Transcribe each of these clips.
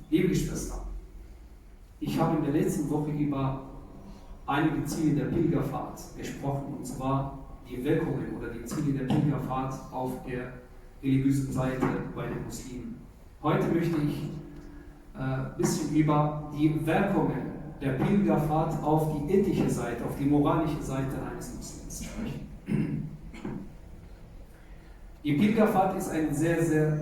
Liebe Geschwister, ich habe in der letzten Woche über einige Ziele der Pilgerfahrt gesprochen, und zwar die Wirkungen oder die Ziele der Pilgerfahrt auf der religiösen Seite bei den Muslimen. Heute möchte ich ein bisschen über die Wirkungen der Pilgerfahrt auf die ethische Seite, auf die moralische Seite eines Muslims sprechen. Die Pilgerfahrt ist eine sehr, sehr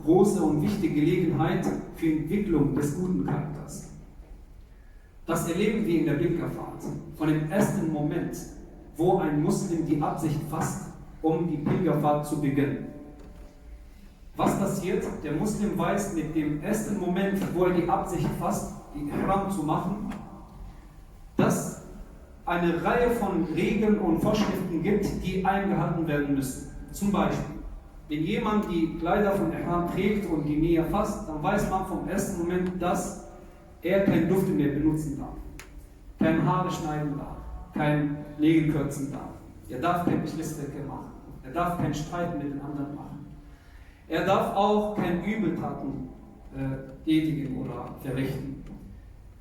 große und wichtige Gelegenheit für die Entwicklung des guten Charakters. Das erleben wir in der Pilgerfahrt. Von dem ersten Moment, wo ein Muslim die Absicht fasst, um die Pilgerfahrt zu beginnen. Was passiert? Der Muslim weiß mit dem ersten Moment, wo er die Absicht fasst, die Ihram zu machen, dass eine Reihe von Regeln und Vorschriften gibt, die eingehalten werden müssen. Zum Beispiel, wenn jemand die Kleider von Ihram trägt und die Nähe fasst, dann weiß man vom ersten Moment, dass er kein Duft mehr benutzen darf, kein Haare schneiden darf, kein Nägel kürzen darf, er darf kein Geschlechtsverkehr machen, er darf keinen Streit mit den anderen machen, er darf auch keine Übeltaten tätigen oder verrichten.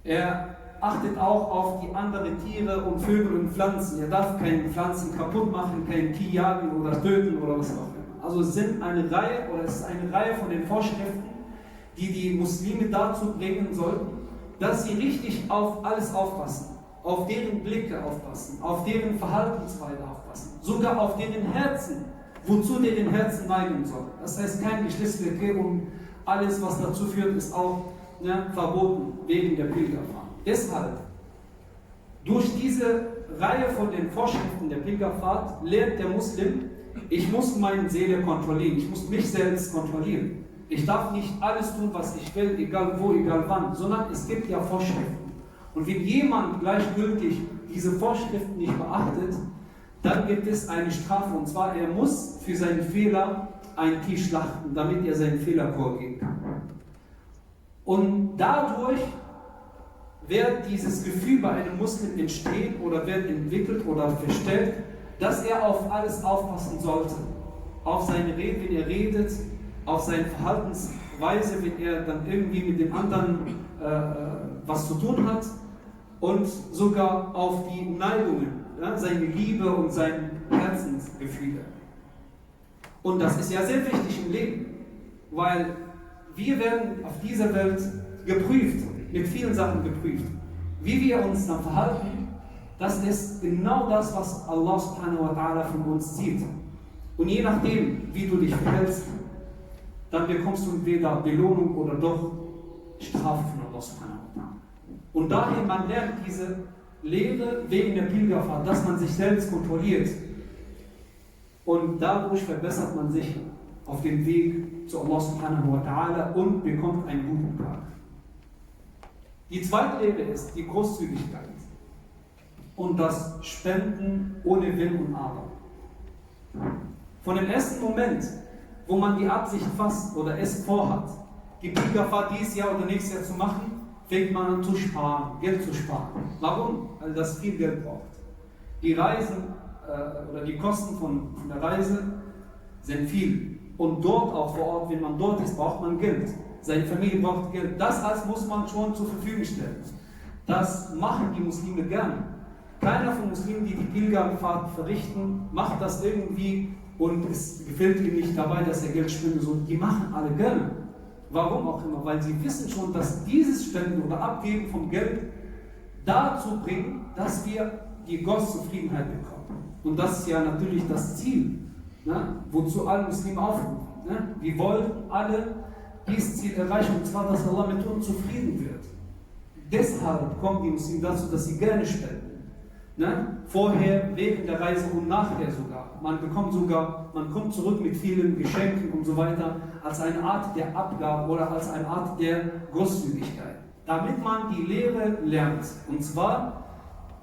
Er achtet auch auf die anderen Tiere und Vögel und Pflanzen. Er darf keine Pflanzen kaputt machen, kein Tier jagen oder töten oder was auch immer. Also es ist eine Reihe von den Vorschriften, die die Muslime dazu bringen sollten, dass sie richtig auf alles aufpassen, auf deren Blicke aufpassen, auf deren Verhaltensweise aufpassen, sogar auf deren Herzen, wozu deren Herzen neigen soll. Das heißt, kein Geschlechtsverkehr und alles, was dazu führt, ist auch verboten wegen der Pilgerfahrt. Deshalb, durch diese Reihe von den Vorschriften der Pilgerfahrt lernt der Muslim, ich muss meine Seele kontrollieren, ich muss mich selbst kontrollieren. Ich darf nicht alles tun, was ich will, egal wo, egal wann, sondern es gibt ja Vorschriften. Und wenn jemand gleichgültig diese Vorschriften nicht beachtet, dann gibt es eine Strafe, und zwar er muss für seinen Fehler ein Tier schlachten, damit er seinen Fehler korrigieren kann. Und dadurch wird dieses Gefühl bei einem Muslim entstehen oder wird entwickelt oder verstärkt, dass er auf alles aufpassen sollte. Auf seine Rede, wenn er redet, auf seine Verhaltensweise, wenn er dann irgendwie mit den anderen was zu tun hat, und sogar auf die Neigungen, seine Liebe und seine Herzensgefühle. Und das ist ja sehr wichtig im Leben, weil wir werden auf dieser Welt geprüft, mit vielen Sachen geprüft. Wie wir uns dann verhalten, das ist genau das, was Allah subhanahu wa ta'ala von uns sieht. Und je nachdem, wie du dich verhältst, dann bekommst du entweder Belohnung oder doch Strafe von Allah subhanahu wa ta'ala. Und daher, man lernt diese Lehre wegen der Pilgerfahrt, dass man sich selbst kontrolliert. Und dadurch verbessert man sich auf dem Weg zu Allah subhanahu wa ta'ala und bekommt einen guten Tag. Die zweite Lehre ist die Großzügigkeit und das Spenden ohne Wenn und Aber. Von dem ersten Moment, wo man die Absicht fasst oder es vorhat, die Pilgerfahrt dieses Jahr oder nächstes Jahr zu machen, fängt man an zu sparen, Geld zu sparen. Warum? Weil das viel Geld braucht. Die Reisen oder die Kosten von der Reise sind viel. Und dort auch vor Ort, wenn man dort ist, braucht man Geld. Seine Familie braucht Geld. Das alles muss man schon zur Verfügung stellen. Das machen die Muslime gern. Keiner von Muslimen, die die Pilgerfahrt verrichten, macht das irgendwie und es gefällt ihm nicht dabei, dass er Geld spenden soll. Die machen alle gerne. Warum auch immer? Weil sie wissen schon, dass dieses Spenden oder Abgeben vom Geld dazu bringt, dass wir die Gotteszufriedenheit bekommen. Und das ist ja natürlich das Ziel, wozu alle Muslime aufrufen. Wir wollen alle dieses Ziel erreichen, und zwar, dass Allah mit uns zufrieden wird. Deshalb kommen die Muslime dazu, dass sie gerne spenden. Vorher, während der Reise und nachher sogar. Man kommt zurück mit vielen Geschenken und so weiter, als eine Art der Abgabe oder als eine Art der Großzügigkeit. Damit man die Lehre lernt. Und zwar,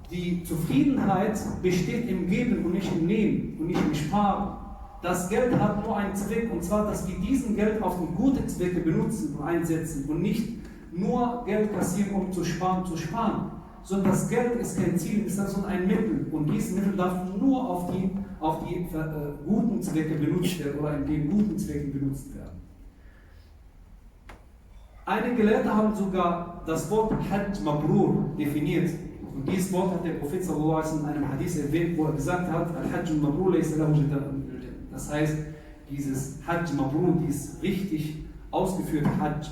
die Zufriedenheit besteht im Geben und nicht im Nehmen und nicht im Sparen. Das Geld hat nur einen Zweck, und zwar, dass wir diesen Geld auf die guten Zwecke benutzen und einsetzen und nicht nur Geld kassieren, um zu sparen, sondern das Geld ist kein Ziel, es ist sondern ein Mittel, und dieses Mittel darf nur auf die guten Zwecke benutzt werden oder in den guten Zwecken benutzt werden. Einige Gelehrte haben sogar das Wort Hajj Mabrur definiert. Und dieses Wort hat der Prophet sallallahu alaihi wasallam in einem Hadith erwähnt, wo er gesagt hat, Al-Hajj Mabrur laysa lahu jazaa'un illa al-Jannah. Das heißt, dieses Hajj Mabrur, dieses richtig ausgeführte Hajj,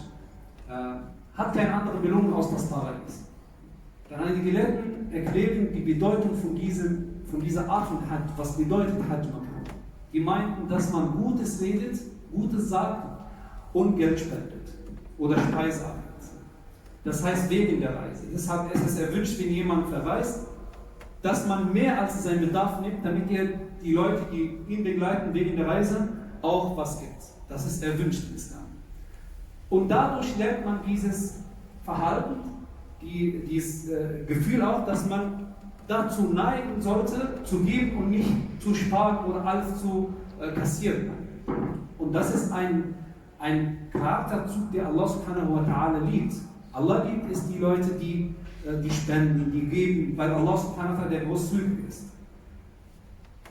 hat keine andere Belohnung aus das Paradies. Dann einige Gelehrten erklären die Bedeutung von dieser Art von Hajj. Was bedeutet Hajj Mabrur? Die meinten, dass man Gutes redet, Gutes sagt und Geld spendet oder Speise abgibt. Das heißt wegen der Reise. Deshalb ist es erwünscht, wenn jemand verreist, dass man mehr als seinen Bedarf nimmt, damit er die Leute, die ihn begleiten wegen der Reise, auch was gibt. Das ist erwünscht im Islam. Und dadurch lernt man dieses Verhalten, dieses Gefühl auch, dass man dazu neigen sollte, zu geben und nicht zu sparen oder alles zu kassieren. Und das ist ein Charakterzug, der Allah subhanahu wa ta'ala liebt. Allah liebt es die Leute, die spenden, die geben, weil Allah subhanahu wa ta'ala der Großzügige ist.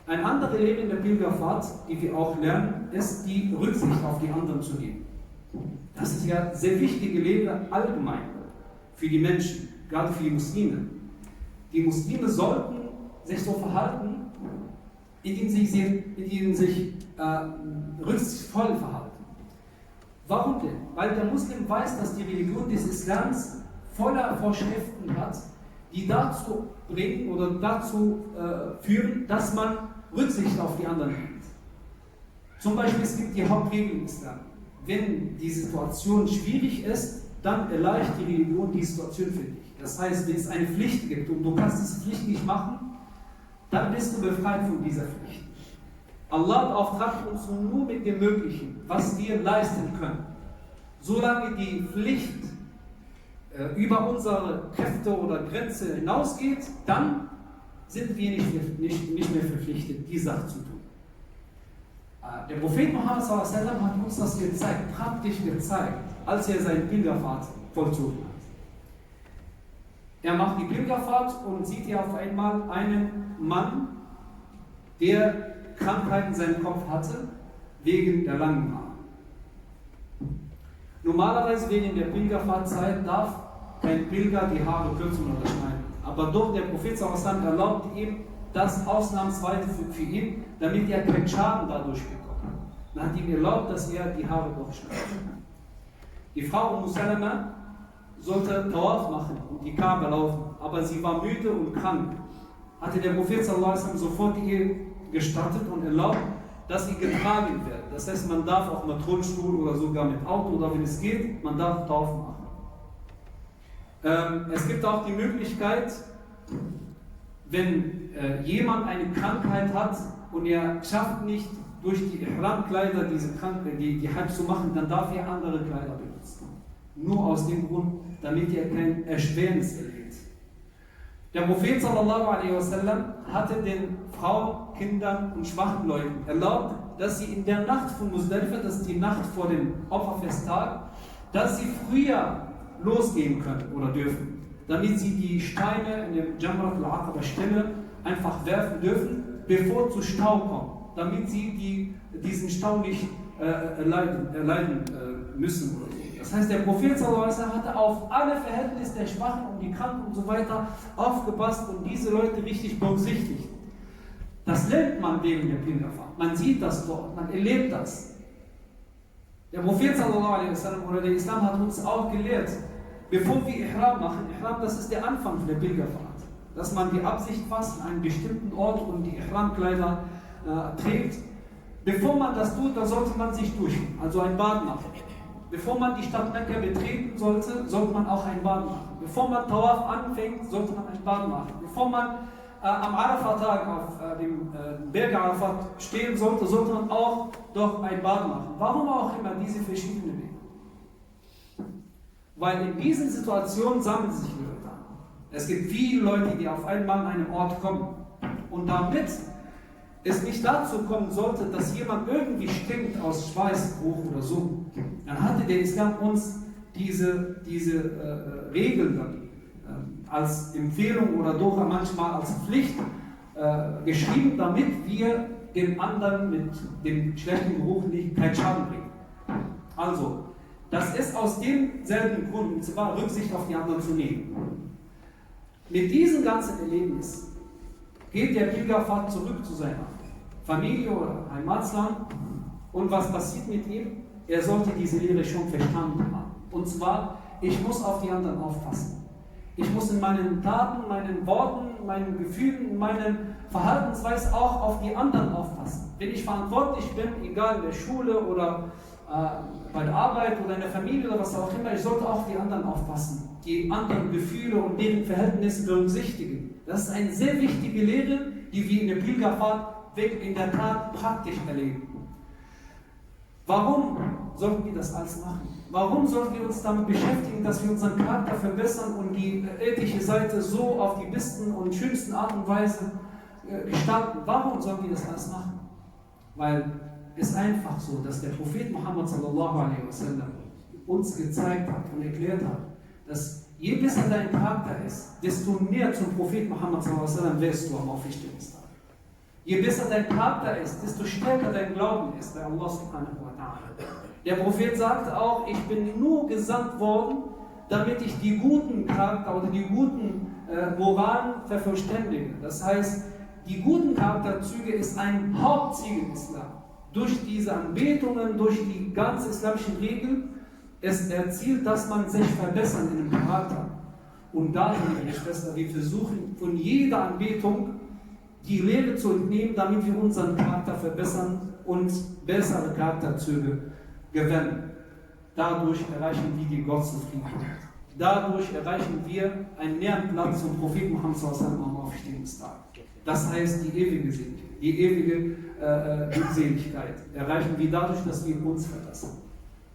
Ein anderer Lehre in der Pilgerfahrt, die wir auch lernen, ist die Rücksicht auf die anderen zu nehmen. Das ist ja sehr wichtige Lehre allgemein für die Menschen, gerade für die Muslime. Die Muslime sollten sich so verhalten, indem sie sich rücksichtsvoll verhalten. Warum denn? Weil der Muslim weiß, dass die Religion des Islams voller Vorschriften hat, die dazu bringen oder dazu führen, dass man Rücksicht auf die anderen nimmt. Zum Beispiel, es gibt die Hauptregel im Islam. Wenn die Situation schwierig ist, dann erleichtert die Religion die Situation für dich. Das heißt, wenn es eine Pflicht gibt und du kannst diese Pflicht nicht machen, dann bist du befreit von dieser Pflicht. Allah beauftragt uns nur mit dem Möglichen, was wir leisten können. Solange die Pflicht über unsere Kräfte oder Grenze hinausgeht, dann sind wir nicht mehr verpflichtet, die Sache zu tun. Der Prophet Muhammad sallallahu alaihi wasallam hat uns das gezeigt, praktisch gezeigt, als er seine Pilgerfahrt vollzogen hat. Er macht die Pilgerfahrt und sieht hier auf einmal einen Mann, der Krankheit in seinem Kopf hatte, wegen der langen Haare. Normalerweise während der Pilgerfahrtzeit darf kein Pilger die Haare kürzen oder schneiden. Aber doch der Prophet sallallahu alaihi wasallam erlaubt ihm das ausnahmsweise für ihn, damit er keinen Schaden dadurch bekommt. Man hat ihm erlaubt, dass er die Haare doch schneidet. Die Frau Salama sollte Tawaf machen und die Kaaba laufen, aber sie war müde und krank. Hatte der Prophet sallallahu alaihi wasallam sofort ihr gestattet und erlaubt, dass sie getragen wird. Das heißt, man darf auch mit Rollstuhl oder sogar mit Auto oder wenn es geht, man darf Tawaf machen. Es gibt auch die Möglichkeit, wenn jemand eine Krankheit hat und er schafft nicht durch die Ihram-Kleider die Hajj zu machen, dann darf er andere Kleider benutzen. Nur aus dem Grund, damit er kein Erschwernis erlebt. Der Prophet sallallahu alaihi wasallam hatte den Frauen, Kindern und schwachen Leuten erlaubt, dass sie in der Nacht von Muzdalifa, das ist die Nacht vor dem Opferfesttag, dass sie früher losgehen können oder dürfen, damit sie die Steine in der Jamrat al-Aqaba Stelle einfach werfen dürfen, bevor zu Stau kommt, damit sie diesen Stau nicht erleiden müssen. Das heißt, der Prophet sallallahu alaihi wasallam hatte auf alle Verhältnisse der Schwachen und die Kranken und so weiter aufgepasst und diese Leute richtig berücksichtigt. Das lernt man während der Pilgerfahrt. Man sieht das dort, man erlebt das. Der Prophet sallallahu alaihi wasallam oder der Islam hat uns auch gelehrt, bevor wir Ihram machen, Ihram, das ist der Anfang von der Pilgerfahrt, dass man die Absicht fasst an einem bestimmten Ort und die Ihram-Kleider trägt. Bevor man das tut, dann sollte man sich duschen, also ein Bad machen. Bevor man die Stadt Mekka betreten sollte man auch ein Bad machen. Bevor man Tawaf anfängt, sollte man ein Bad machen. Bevor man am Arafat-Tag auf dem Berg Arafat stehen sollte man auch doch ein Bad machen. Warum auch immer diese verschiedenen Wege? Weil in diesen Situationen sammeln sich die Leute an. Es gibt viele Leute, die auf einmal an einen Ort kommen. Und damit es nicht dazu kommen sollte, dass jemand irgendwie stinkt aus Schweißbruch oder so, dann hatte der Islam uns diese Regeln dann als Empfehlung oder doch manchmal als Pflicht geschrieben, damit wir dem anderen mit dem schlechten Geruch nicht keinen Schaden bringen. Also, Das ist aus demselben Grund, und zwar Rücksicht auf die anderen zu nehmen. Mit diesem ganzen Erlebnis geht der Pilgerpfad zurück zu seiner Familie oder Heimatland. Und was passiert mit ihm? Er sollte diese Lehre schon verstanden haben. Und zwar, ich muss auf die anderen aufpassen. Ich muss in meinen Taten, meinen Worten, meinen Gefühlen, in meinen Verhaltensweisen auch auf die anderen aufpassen. Wenn ich verantwortlich bin, egal in der Schule oder bei der Arbeit oder in der Familie oder was auch immer, ich sollte auch auf die anderen aufpassen. Die anderen Gefühle und deren Verhältnisse berücksichtigen. Das ist eine sehr wichtige Lehre, die wir in der Pilgerfahrt in der Tat praktisch erleben. Warum sollten wir das alles machen? Warum sollten wir uns damit beschäftigen, dass wir unseren Charakter verbessern und die ethische Seite so auf die besten und schönsten Art und Weise gestalten? Warum sollen wir das alles machen? Weil es einfach so, dass der Prophet Muhammad sallallahu alaihi wasallam uns gezeigt hat und erklärt hat, dass je besser dein Charakter ist, desto näher zum Prophet Muhammad sallallahu alaihi wasallam wirst du am Auferstehungstag. Je besser dein Charakter ist, desto stärker dein Glauben ist bei Allah subhanahu wa ta'ala. Der Prophet sagte auch, ich bin nur gesandt worden, damit ich die guten Charakter oder die guten Moralen vervollständige. Das heißt, die guten Charakterzüge ist ein Hauptziel im Islam. Durch diese Anbetungen, durch die ganzen islamischen Regeln, es erzielt, dass man sich verbessert in dem Charakter. Und daher, meine Schwester, wir versuchen von jeder Anbetung die Lehre zu entnehmen, damit wir unseren Charakter verbessern und bessere Charakterzüge gewinnen. Dadurch erreichen wir die Gottzufriedenheit. Dadurch erreichen wir einen näheren Platz zum Propheten Muhammad am Auferstehungstag. Das heißt, die ewige Glückseligkeit erreichen wir dadurch, dass wir uns verbessern.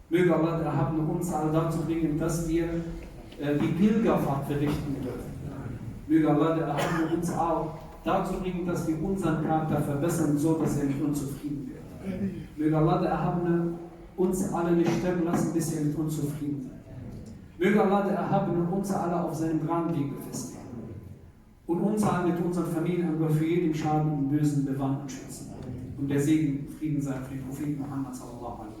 Möge Allah der Erhabene uns alle dazu bringen, dass wir die Pilgerfahrt verrichten dürfen. Möge Allah der Erhabene uns auch dazu bringen, dass wir unseren Charakter verbessern, so dass er mit uns zufrieden wird. Möge Allah der Erhabene uns alle nicht sterben lassen, bis er mit uns zufrieden wird. Möge Allah der Erhabene uns alle auf seinem geraden Weg befestigen und uns alle mit unseren Familien für jeden Schaden und Bösen bewahren und schützen. Und der Segen, Frieden sei für den Propheten Muhammad sallallahu alaihi wa sallam.